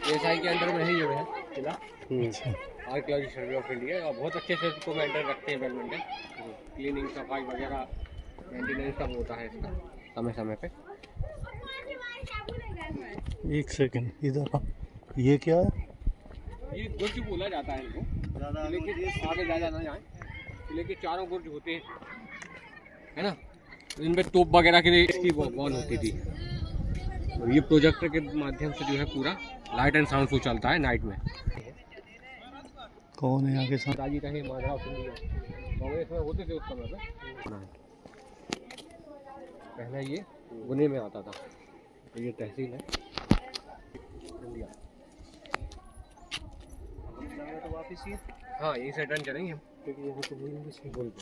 ASI के under में ही जो है किला आर्कियोलॉजी सर्वे ऑफ इंडिया, और बहुत अच्छे से इसको मेंटेन रखते हैं, वेल मेंटेन, क्लीनिंग सफाई वगैरह मेंटेनेंस सब होता है इसका समय समय पे। एक सेकंड इधर, ये क्या है? ये गुर्ज बोला जाता है इनको, लेकिन आगे ज़्यादा ना जाए, लेकिन चारों गुर्ज होते हैं, है ना, इनमें तोप वगैरह के लिए इसकी वॉल होती थी। और ये प्रोजेक्टर के माध्यम से जो है पूरा लाइट एंड साउंड शो चलता है नाइट में। कौन है आगे साथ? राजी रहे माधवराव सिंधिया कांग्रेस में होते थे उस समय पे। पहले ये गुने में आता था, तो ये तहसील है सिंधिया। तो वापिस ये, हाँ यहीं से रिटर्न करेंगे हम, क्योंकि यहाँ तो बोलेंगे बोल पे।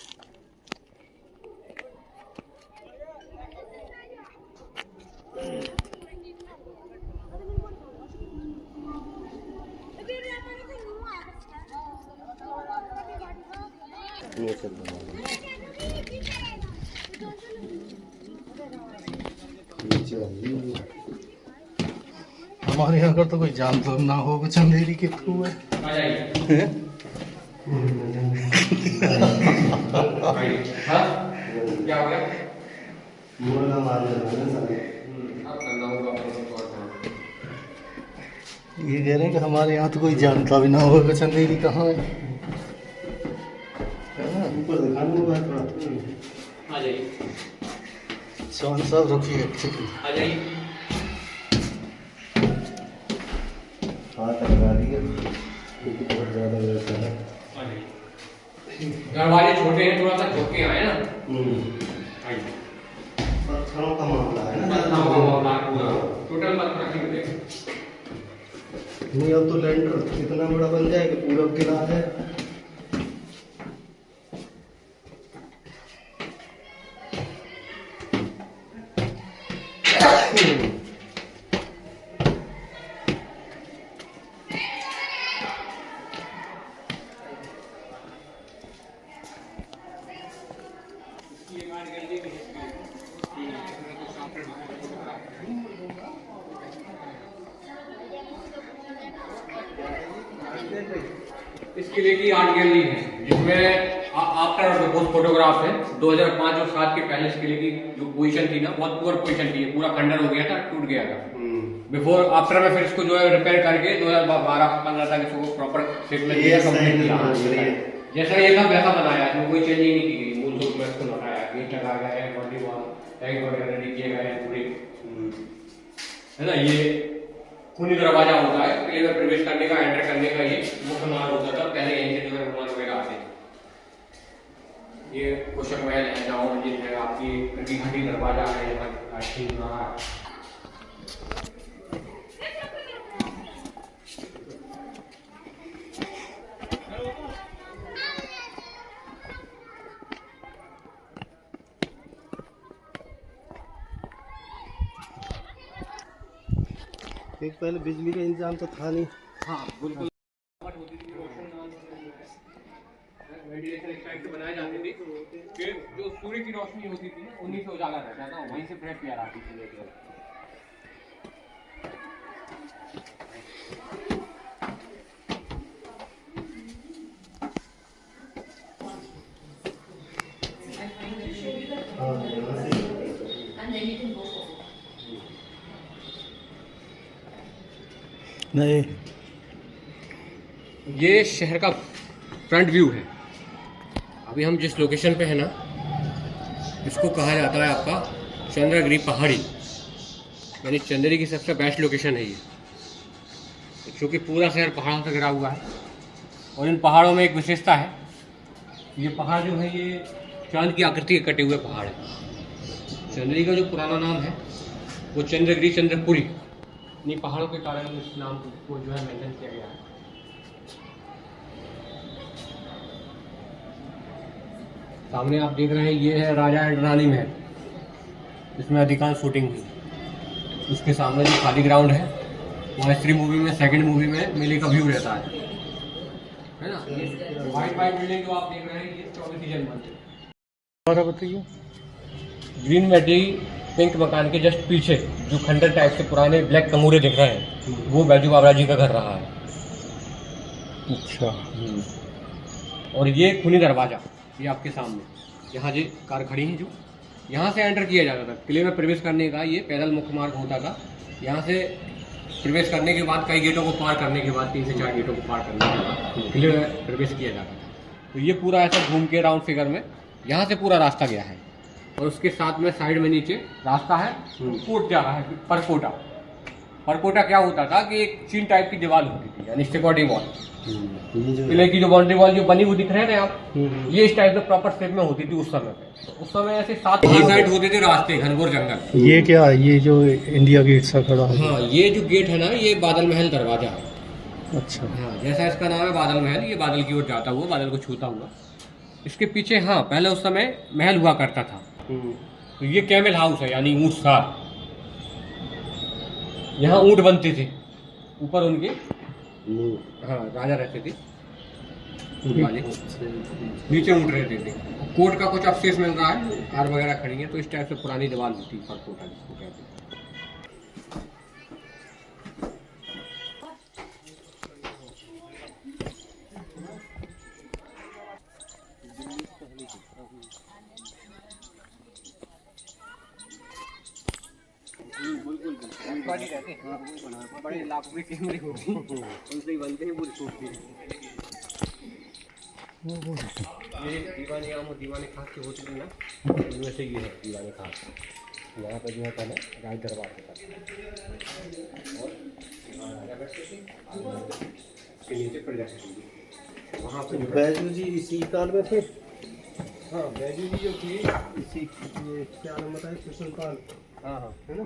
हमारे यहाँ अगर तो कोई जानता ना हो कुछ अंधेरी के थ्रू है। क्या हो गया? ये कह रहे हैं कि हमारे यहाँ तो कोई जानता भी ना होगा कुछ अंधेरी कहाँ है। ऊपर दिखाने को है थोड़ा। आ जाइए। चौन साहब रुकिए, आ जाइए। हाथ लगा दिए क्योंकि बहुत ज़्यादा व्यवस्था है। दरवाजे छोटे हैं, थोड़ा सा झुक के आए ना। पत्थरों का मामला है ना, टोटल पत्थर की मिलेगा। नहीं अब तो लेंटर इतना बड़ा बन जाए कि पूरा किला है। इस किले की आर्ट गैलरी है, जिसमें आफ्टर और बिफोर फोटोग्राफ है। 2005 और 7 के पहले इस किले की जो पोजीशन थी ना, बहुत पुअर पोजीशन थी, पूरा खंडर हो गया था, टूट गया था। बिफोर आफ्टर में फिर इसको जो है रिपेयर करके 2012-15 तक इसको प्रॉपर शेप में दिया, कंप्लीट किया। जैसा ये था वैसा बनाया, इसमें कोई चेंज ही नहीं की गई, मूल रूप में इसको लौटाया, गेट लगा गया है, बॉडी वॉल टैंक वगैरह रेडी किए गए हैं पूरे, है ना। ये खूनी दरवाजा होता है किले में प्रवेश करने का, एंटर करने का, ये मुख्य मार्ग होता था पहले, यहीं से जो है विमान वगैरह आते थे। ये कुशक महल है, जामा मस्जिद है, आपकी घाटी दरवाजा है यहाँ। एक पहले बिजली का इंतजाम तो था नहीं। हाँ बिल्कुल, वेंटिलेशन इस टाइप से बनाई जाती थी कि जो सूर्य की रोशनी होती थी उन्हीं से उजाला रहता था, वहीं से फ्रेश एयर आती थी। नहीं, ये शहर का फ्रंट व्यू है। अभी हम जिस लोकेशन पे है ना, इसको कहा जाता है आपका चंद्रगिरी पहाड़ी, यानी चंदेरी की सबसे बेस्ट लोकेशन है ये, क्योंकि पूरा शहर पहाड़ों से घिरा हुआ है। और इन पहाड़ों में एक विशेषता है, ये पहाड़ जो है ये चांद की आकृति के कटे हुए पहाड़ है। चंदेरी का जो पुराना नाम है वो चंद्रगिरी चंद्रपुरी, इन्हीं पहाड़ों के कारण इस नाम को जो है मेंशन किया गया है। सामने आप देख रहे हैं ये है राजा एंड रानी महल, इसमें अधिकांश शूटिंग हुई। उसके सामने जो खाली ग्राउंड है वहाँ स्त्री मूवी में, सेकंड मूवी में मेले का व्यू रहता है ना। वाइट वाइट बिल्डिंग जो आप देख रहे हैं ये 24 सीजन बंद है। दोबारा बताइए। ग्रीन वैली पिंक मकान के जस्ट पीछे जो खंडर टाइप से पुराने ब्लैक कमोरे दिख रहे हैं, वो बैजू बाबरा जी का घर रहा है। अच्छा। और ये खूनी दरवाजा, ये आपके सामने, यहाँ जी कार खड़ी है, जो यहाँ से एंटर किया जाता था किले में प्रवेश करने का। ये पैदल मुख्य मार्ग होता था। यहाँ से प्रवेश करने के बाद कई गेटों को पार करने के बाद 3 से 4 गेटों को पार करने के बाद किले में प्रवेश किया जाता था। तो ये पूरा ऐसा घूम के राउंड फिगर में यहाँ से पूरा रास्ता गया है। और उसके साथ में साइड में नीचे रास्ता है, कोट जा रहा है, परकोटा। परकोटा क्या होता था कि एक चीन टाइप की दीवार होती थी, यानी सिक्योरिटी वॉल। किले की जो बाउंड्री वॉल जो बनी हुई दिख रहे थे आप, ये इस टाइप से प्रॉपर शेप में होती थी उस समय पे। तो उस समय ऐसे 7 साइड होते थे रास्ते, घनघोर जंगल। ये क्या है, ये जो इंडिया गेट सा खड़ा है? हाँ, ये जो गेट है ना, ये बादल महल दरवाजा है। अच्छा। हाँ, जैसा इसका नाम है बादल महल, ये बादल की ओर जाता हुआ, बादल को छूता हुआ। इसके पीछे हाँ, पहले उस समय महल हुआ करता था। तो ये कैमल हाउस है, यानी ऊँट सार। यहाँ ऊँट बनते थे, ऊपर उनके हाँ राजा रहते थे, ऊँट वाले, नीचे ऊँट रहते थे। कोट का कुछ अवशेष मिल रहा है, कार वगैरह खड़ी है। तो इस टाइप से पुरानी दीवार होती है परकोटा, जिसको कहते हैं। बड़े लाभ में कैमरे होती हैं, उनसे ही बनते हैं, पूरी टूटती है। ये दीवानी आम और दीवानी खास की होती थी ना, इनमें से ये है दीवानी खास। यहाँ पे जो है पहले राज दरबार होता था, और राजा बैठते थे, इसके नीचे प्रजा थी। वहाँ पे बैजू जी इसी काल में थे? हाँ, बैजू जी जो थी इसी क्या नाम बताया, सुल्तान? हाँ हाँ, है ना।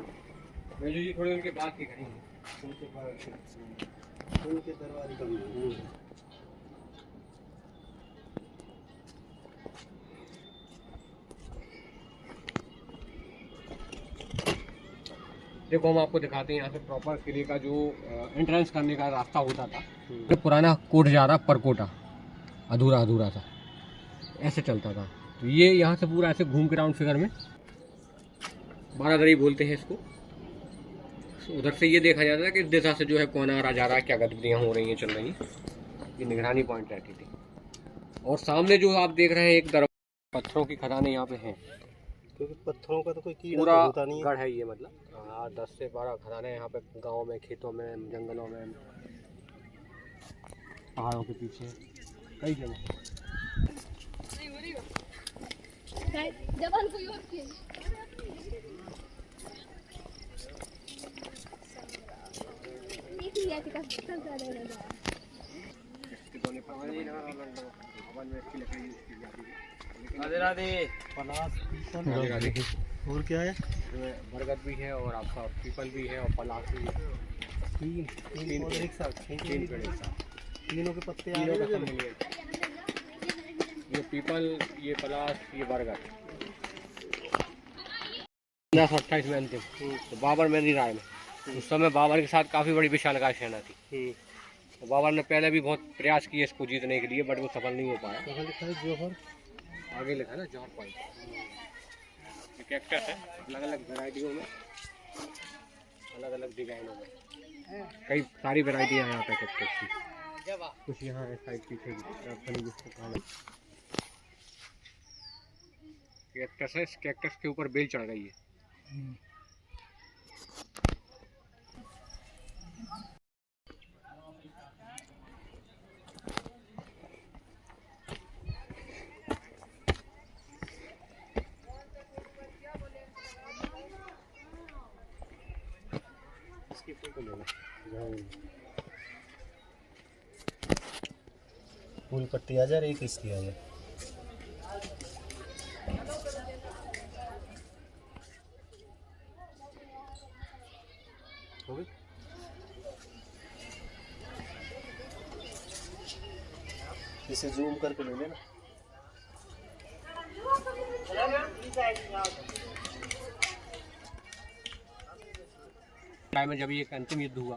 बैजू जी थोड़ी उनके बाद की खड़ी हैं, उनके दरबार का भी। देखो हम आपको दिखाते हैं यहाँ से प्रॉपर किले का जो एंट्रेंस करने का रास्ता होता था। तो पुराना कोट जा रहा परकोटा, अधूरा अधूरा था, ऐसे चलता था। तो ये यहाँ से पूरा ऐसे घूम के राउंड फिगर में, बारादरी बोलते हैं इसको। उधर से ये देखा जाता है कि इस दिशा से जो है कौन आ रहा जा रहा है, क्या गतिविधियाँ हो रही हैं, चल रही हैं। ये निगरानी पॉइंट रहती थी। और सामने जो आप देख रहे हैं एक दरवाजा, पत्थरों की खदानें यहाँ पे हैं, क्योंकि पत्थरों का तो कोई कीड़ा पूरा तो होता नहीं है। गढ़ है ये, मतलब 10 से 12 खदानें यहाँ पे, गाँव में, खेतों में, जंगलों में, पहाड़ों के पीछे, कई जगह। और क्या है? बरगद भी है, और आपका पीपल भी है, और पलाश भी है। तीन पौधे एक साथ, 3 पेड़ एक साथ, तीनों के पत्ते आ तीनों रहे का हैं। सम्मिलित। ये पीपल, ये पलाश, ये बरगद। 1528 में अंतिम, तो बाबर मेरी राय में उस समय बाबर के साथ काफ़ी बड़ी विशालकाय सेना थी। तो बाबर ने पहले भी बहुत प्रयास किए इसको जीतने के लिए, बट वो सफल नहीं हो पाया। कहाँ लिखा है? जौहर? आगे लिखा है ना, जौहर पॉइंट। ये कैक्टस है, अलग अलग वेराइटियों में, अलग अलग डिजाइनों में, कई सारी वेराइटियाँ हैं यहाँ पे कैक्टस की। कुछ यहाँ है साइड पीछे भी, जिसको कहना कैक्टस है। इस कैक्टस के ऊपर बेल चढ़ गई है। इसकी फोटो लेना, फूल पत्ती आ जा रही, किसकी आ जाए? इसे जूम करके ले लेना। में जब ये एक अंतिम युद्ध हुआ,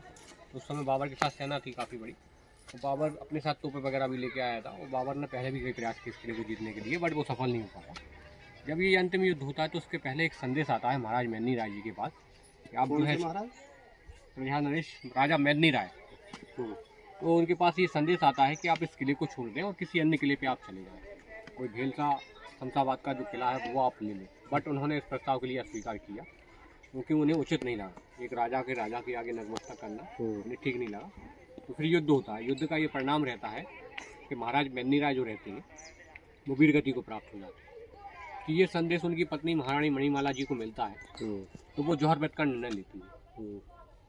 तो उस समय बाबर के साथ सेना थी काफ़ी बड़ी। तो बाबर अपने साथ तोपें वगैरह भी लेके आया था, और बाबर ने पहले भी कई प्रयास किए इस किले को जीतने के लिए, बट वो सफल नहीं हो पाया। जब ये अंतिम युद्ध होता है तो उसके पहले एक संदेश आता है महाराज मैनी राय जी के पास कि आप जो है नरेश राजा मैनी राय, तो उनके पास ये संदेश आता है कि आप इस किले को छोड़ दें और किसी अन्य किले पे आप चले जाएं। कोई भेलसा शमशाबाद का जो किला है वो आप ले लें। बट उन्होंने इस प्रस्ताव के लिए अस्वीकार किया क्योंकि उन्हें उचित नहीं लगा। एक राजा के आगे नतमस्तक करना उन्हें ठीक नहीं लगा। तो फिर युद्ध होता है। युद्ध का ये परिणाम रहता है कि महाराज मैनी राय जो रहते हैं वो वीर गति को प्राप्त हो जाते हैं। कि ये संदेश उनकी पत्नी महारानी मणिमाला जी को मिलता है तो वो जौहर वध का निर्णय लेती है।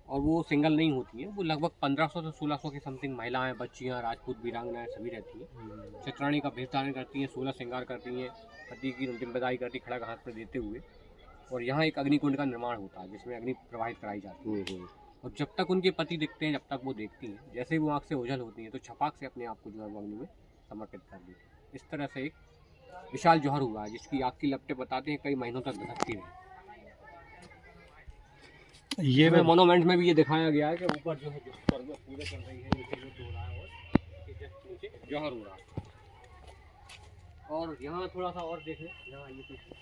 और वो सिंगल नहीं होती हैं, वो लगभग 1500 से 1600 की समथिंग महिलाएं, बच्चियां, राजपूत वीरांगनाएं सभी रहती हैं। चित्राणी का भेष धारण करती हैं, 16 श्रृंगार करती हैं, पति की अंतिम विदाई करती खड़ा हाथ पर देते हुए। और यहाँ एक अग्निकुंड का निर्माण होता है जिसमें अग्नि प्रवाहित कराई जाती है। और जब तक उनके पति दिखते हैं, जब तक वो देखती हैं, जैसे ही वो आँख से ओझल होती हैं तो छपाक से अपने आप को जो है अग्नि में समर्पित कर देती है। इस तरह से एक विशाल जौहर हुआ है जिसकी आग की लपटें बताते हैं कई महीनों तक धधकती रही। ये मोनूमेंट में भी ये दिखाया गया है कि ऊपर जो है स्वर्ग पूरे चल रही है, नीचे युद्ध हो रहा है और जस्ट नीचे जौहर हो रहा है। और यहाँ थोड़ा सा और देख लें, यहाँ आइए पीछे।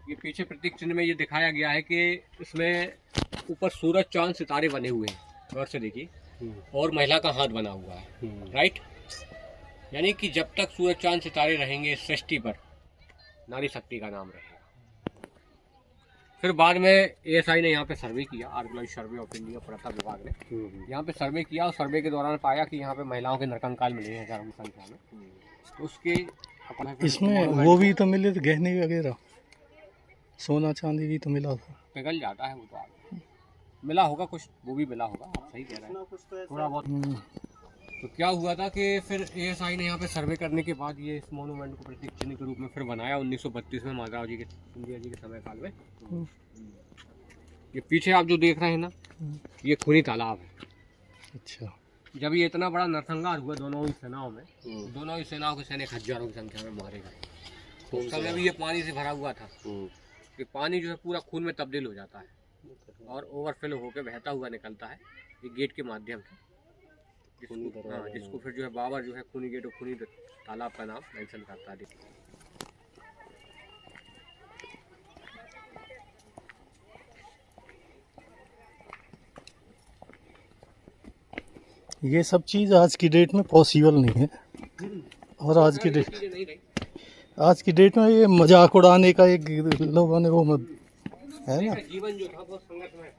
ये पीछे प्रतीक चिन्ह में ये दिखाया गया है कि इसमें ऊपर सूरज चांद सितारे बने हुए हैं, गौर से देखिए, और महिला का हाथ बना हुआ है। राइट, यानी कि जब तक सूरज चांद सितारे रहेंगे सृष्टि पर, नारी शक्ति का नाम रहेगा। फिर बाद में एएसआई ने यहाँ पे सर्वे किया, आर्कियोलॉजी सर्वे ऑफ इंडिया पुरातत्व विभाग ने यहाँ पे सर्वे किया और सर्वे के दौरान पाया कि यहाँ पे महिलाओं के नरकंकाल मिले हैं हजारों की संख्या में। तो उसके इसमें वो भी तो मिले थे, गहने वगैरह, सोना चांदी भी तो मिला था। पिघल जाता है वो तो आगे मिला होगा कुछ, वो भी मिला होगा, आप सही कह रहे हैं, थोड़ा बहुत। तो क्या हुआ था कि फिर एएसआई ने यहाँ पे सर्वे करने के बाद ये इस मोनूमेंट को प्रतीक चिन्ह के रूप में फिर बनाया 1932 में माधवराव जी के सिंधिया जी के समय काल में। ये पीछे आप जो देख रहे हैं ना, ये खूनी तालाब है। अच्छा, जब ये इतना बड़ा नरसंहार हुआ दोनों ही सेनाओं में, दोनों ही सेनाओं के सैनिक हजारों की संख्या में मारे गए। उस समय भी ये पानी से भरा हुआ था कि पानी जो है पूरा खून में तब्दील हो जाता है और ओवरफ्लो होकर बहता हुआ निकलता है ये गेट के माध्यम से, जिसको फिर जो है बाबर जो है खूनी गेट और खूनी तालाब का नाम मेंशन करता है। ये सब चीज़ आज की डेट में पॉसिबल नहीं है। और आज की डेट में ये मजाक उड़ाने का एक लोगों ने वो है ना, जीवन जो था बहुत संघर्षमय था।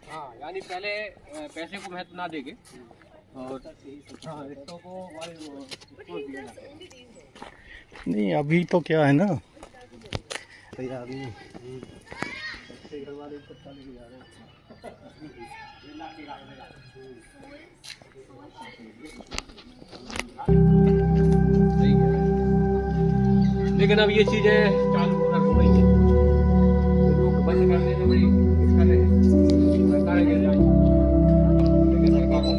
हाँ, यानी पहले पैसे को महत्व ना देके और रिश्तों को दिया जाता है। नहीं अभी तो क्या है ना, लेकिन अब ये चीजें चालू हो गई हैं, लोग बंद करने में बड़ी दिक्कत है, सरकार गिर जाएगी। लेकिन सरकार को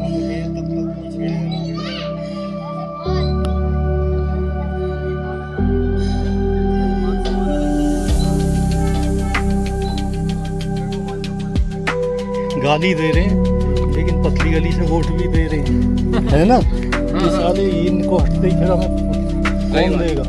गाली दे रहे हैं लेकिन पतली गली से वोट भी दे रहे हैं, है ना। ये साले इनको हटते ही फिर हमें कौन देगा।